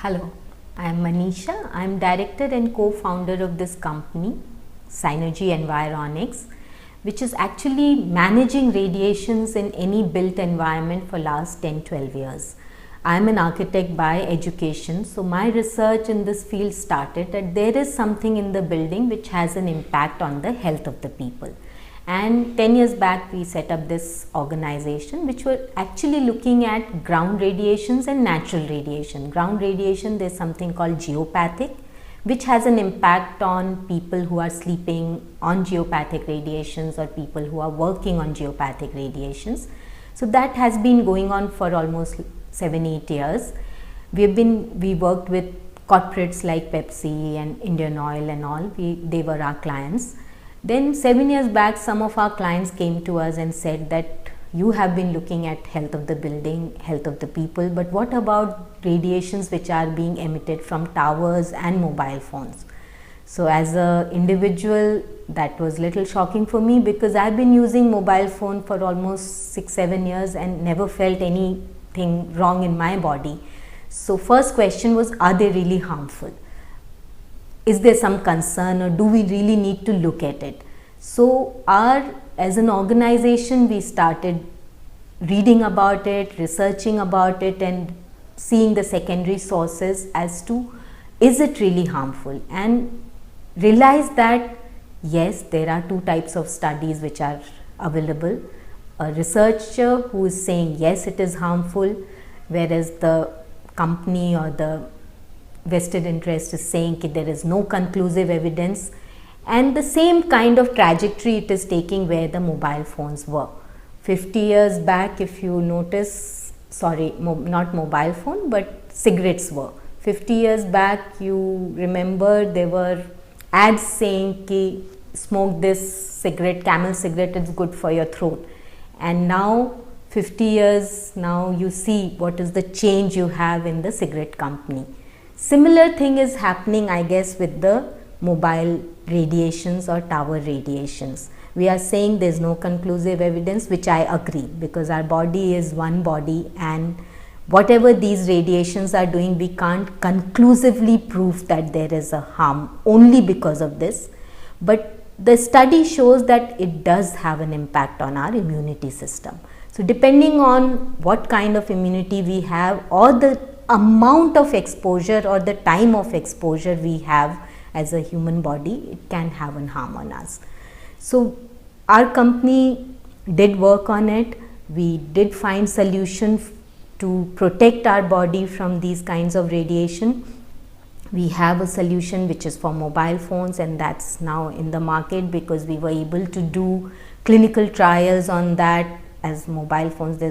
Hello, I am Manisha. I am director and co-founder of this company, Syenergy Environics, which is actually managing radiations in any built environment for last 10-12 years. I am an architect by education, so my research in this field started that there is something in the building which has an impact on the health of the people. And 10 years back we set up this organization which were actually looking at ground radiations and natural radiation. Ground radiation, there's something called geopathic, which has an impact on people who are sleeping on geopathic radiations or people who are working on geopathic radiations. So that has been going on for almost 7-8 years. We worked with corporates like Pepsi and Indian Oil and all. They were our clients. Then 7 years back, some of our clients came to us and said that you have been looking at health of the building, health of the people, but what about radiations which are being emitted from towers and mobile phones? So as an individual, that was little shocking for me because I've been using mobile phone for almost 6-7 years and never felt anything wrong in my body. So first question was, are they really harmful? Is there some concern or do we really need to look at it? So as an organization, we started reading about it, researching about it and seeing the secondary sources as to is it really harmful, and realize that yes, there are two types of studies which are available. A researcher who is saying yes, it is harmful, whereas the company or the vested interest is saying that there is no conclusive evidence, and the same kind of trajectory it is taking where the mobile phones were. 50 years back, if you notice, not mobile phone but cigarettes were. 50 years back, you remember there were ads saying ki smoke this cigarette, Camel cigarette, it's good for your throat. And now 50 years now you see what is the change you have in the cigarette company. Similar thing is happening, I guess, with the mobile radiations or tower radiations. We are saying there's no conclusive evidence, which I agree, because our body is one body and whatever these radiations are doing, we can't conclusively prove that there is a harm only because of this. But the study shows that it does have an impact on our immunity system. So depending on what kind of immunity we have or the amount of exposure or the time of exposure we have as a human body, it can have an harm on us. So our company did work on it. We did find solutions to protect our body from these kinds of radiation. We have a solution which is for mobile phones, and that's now in the market because we were able to do clinical trials on that. As mobile phones,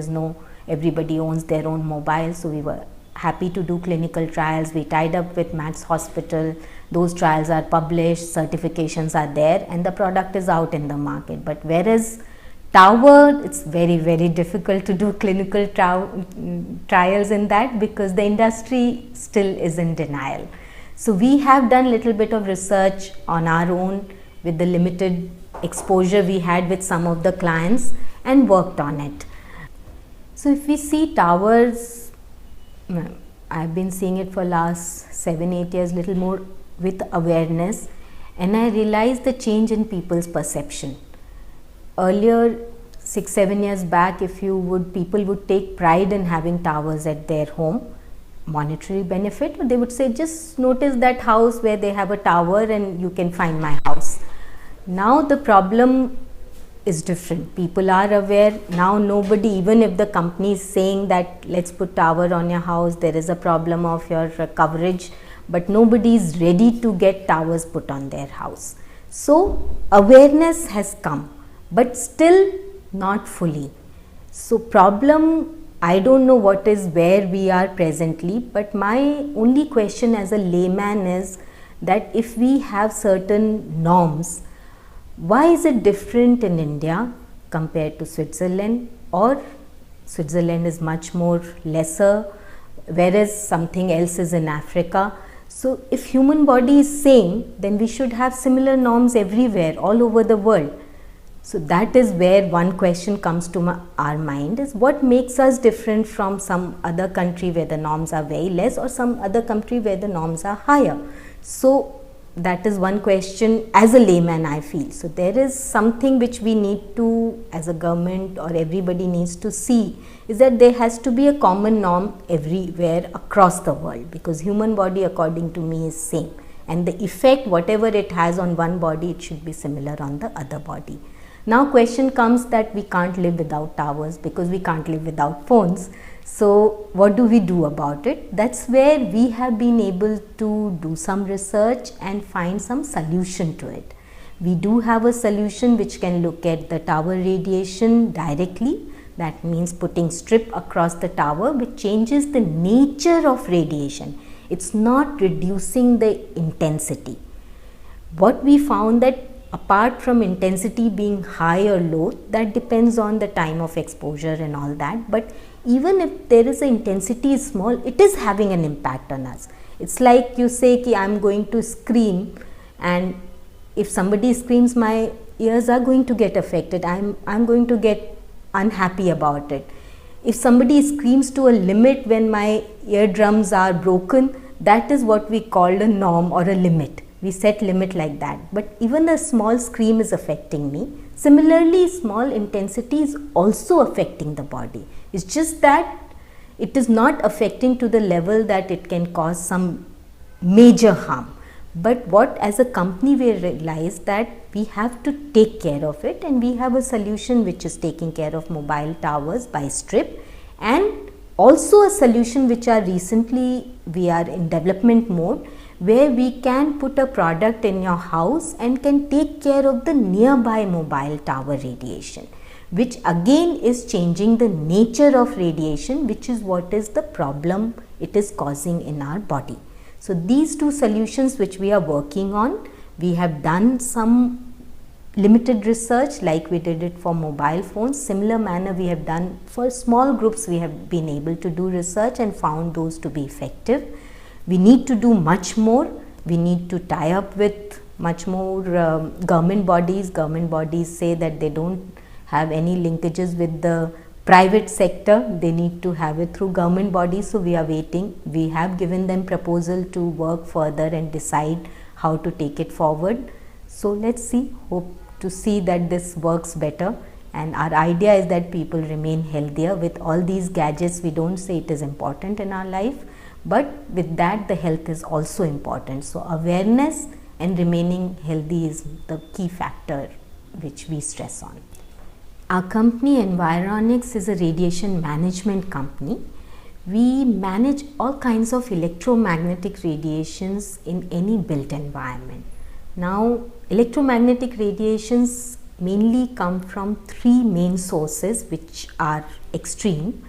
everybody owns their own mobile, so we were happy to do clinical trials. We tied up with Max Hospital. Those trials are published, certifications are there, and the product is out in the market. But whereas tower, it's very, very difficult to do clinical trials in that because the industry still is in denial. So we have done little bit of research on our own with the limited exposure we had with some of the clients and worked on it. So if we see towers, I've been seeing it for last 7-8 years, little more with awareness, and I realized the change in people's perception. Earlier, 6-7 years back, people would take pride in having towers at their home, monetary benefit, or they would say just notice that house where they have a tower and you can find my house. Now the problem is different. People are aware now. Nobody, even if the company is saying that let's put tower on your house, there is a problem of your coverage, but nobody is ready to get towers put on their house. So awareness has come, but still not fully. So problem, I don't know what is where we are presently, but my only question as a layman is that if we have certain norms, why is it different in India compared to Switzerland, or Switzerland is much more lesser, whereas something else is in Africa? So if human body is same, then we should have similar norms everywhere, all over the world. So that is where one question comes to our mind, is what makes us different from some other country where the norms are very less, or some other country where the norms are higher. So that is one question as a layman I feel. So there is something which we need to, as a government or everybody needs to see, is that there has to be a common norm everywhere across the world, because human body according to me is same, and the effect whatever it has on one body, it should be similar on the other body. Now question comes that we can't live without towers because we can't live without phones. So what do we do about it? That's where we have been able to do some research and find some solution to it. We do have a solution which can look at the tower radiation directly. That means putting strip across the tower, which changes the nature of radiation. It's not reducing the intensity. What we found that apart from intensity being high or low, that depends on the time of exposure and all that, but even if there is an intensity is small, it is having an impact on us. It's like you say ki I'm going to scream, and if somebody screams, my ears are going to get affected. I'm going to get unhappy about it. If somebody screams to a limit when my eardrums are broken, that is what we call a norm or a limit. We set limit like that. But even a small scream is affecting me. Similarly, small intensity is also affecting the body. It's just that it is not affecting to the level that it can cause some major harm. But what as a company we realize that we have to take care of it, and we have a solution which is taking care of mobile towers by strip, and also a solution which are recently we are in development mode, where we can put a product in your house and can take care of the nearby mobile tower radiation, which again is changing the nature of radiation, which is what is the problem it is causing in our body. So these two solutions which we are working on, we have done some limited research like we did it for mobile phones. Similar manner we have done for small groups, we have been able to do research and found those to be effective. We need to do much more. We need to tie up with much more government bodies. Government bodies say that they don't have any linkages with the private sector. They need to have it through government bodies. So we are waiting. We have given them proposal to work further and decide how to take it forward. So let's see, hope to see that this works better. And our idea is that people remain healthier with all these gadgets. We don't say it is important in our life, but with that the health is also important. So awareness and remaining healthy is the key factor which we stress on. Our company Environics is a radiation management company. We manage all kinds of electromagnetic radiations in any built environment. Now electromagnetic radiations mainly come from three main sources which are extreme.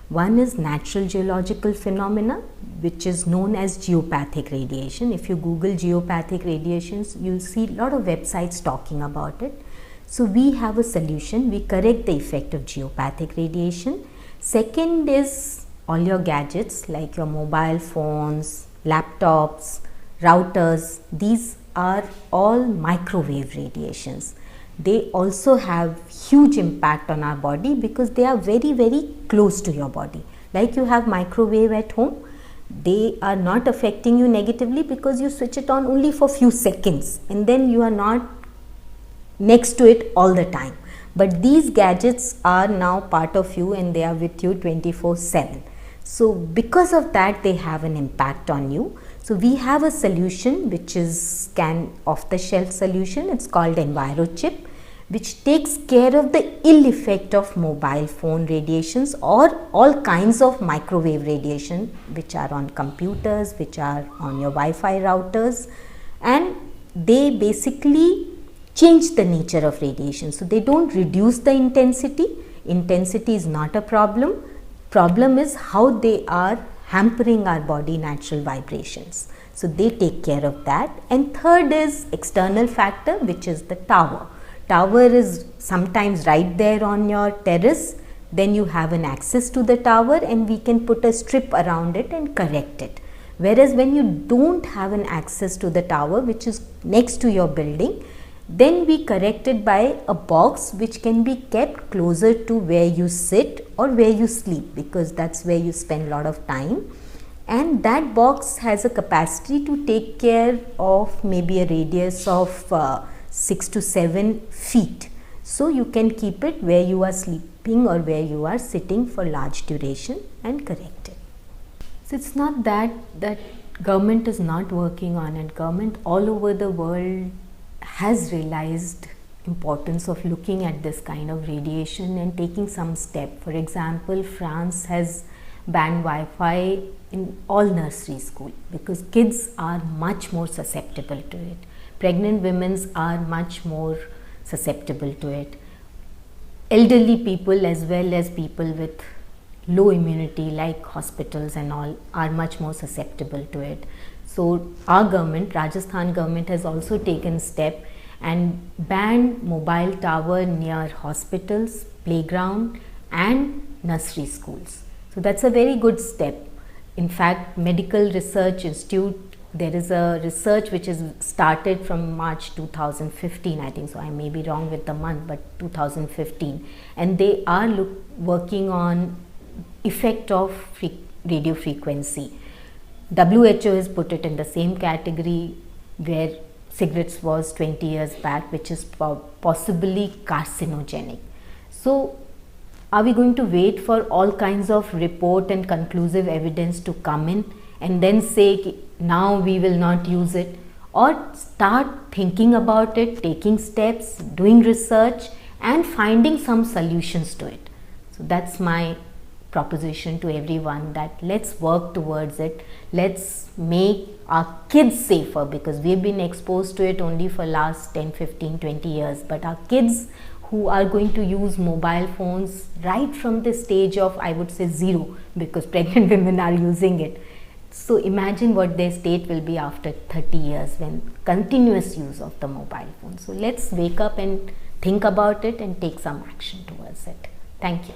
One is natural geological phenomena, which is known as geopathic radiation. If you Google geopathic radiations, you'll see a lot of websites talking about it. So we have a solution. We correct the effect of geopathic radiation. Second is all your gadgets like your mobile phones, laptops, routers. These are all microwave radiations. They also have huge impact on our body because they are very, very close to your body. Like you have microwave at home, they are not affecting you negatively because you switch it on only for few seconds and then you are not next to it all the time. But these gadgets are now part of you and they are with you 24/7. So because of that, they have an impact on you. So we have a solution which is off-the-shelf solution. It's called EnviroChip, which takes care of the ill effect of mobile phone radiations or all kinds of microwave radiation which are on computers, which are on your Wi-Fi routers, and they basically change the nature of radiation. So they don't reduce the intensity. Intensity is not a problem. Problem is how they are hampering our body natural vibrations. So they take care of that. And third is external factor, which is the tower. Tower is sometimes right there on your terrace. Then you have an access to the tower and we can put a strip around it and correct it. Whereas when you don't have an access to the tower, which is next to your building, Then we correct it by a box which can be kept closer to where you sit or where you sleep, because that's where you spend a lot of time. And that box has a capacity to take care of maybe a radius of 6 to 7 feet. So you can keep it where you are sleeping or where you are sitting for large duration and correct it. So it's not that government is not working on it. Government all over the world has realized importance of looking at this kind of radiation and taking some step. For example, France has banned Wi-Fi in all nursery school because kids are much more susceptible to it. Pregnant women are much more susceptible to it. Elderly people as well as people with low immunity like hospitals and all are much more susceptible to it. So our government, Rajasthan government, has also taken step and banned mobile tower near hospitals, playground and nursery schools. So that's a very good step. In fact, Medical Research Institute, there is a research which is started from March 2015, I think so, I may be wrong with the month, but 2015, and they are working on effect of radio frequency. WHO has put it in the same category where cigarettes was 20 years back, which is possibly carcinogenic. So are we going to wait for all kinds of report and conclusive evidence to come in and then say now we will not use it, or start thinking about it, taking steps, doing research and finding some solutions to it? So that's my proposition to everyone, that let's work towards it. Let's make our kids safer, because we've been exposed to it only for last 10, 15, 20 years. But our kids who are going to use mobile phones right from the stage of, I would say, 0, because pregnant women are using it. So imagine what their state will be after 30 years when continuous use of the mobile phone. So let's wake up and think about it and take some action towards it. Thank you.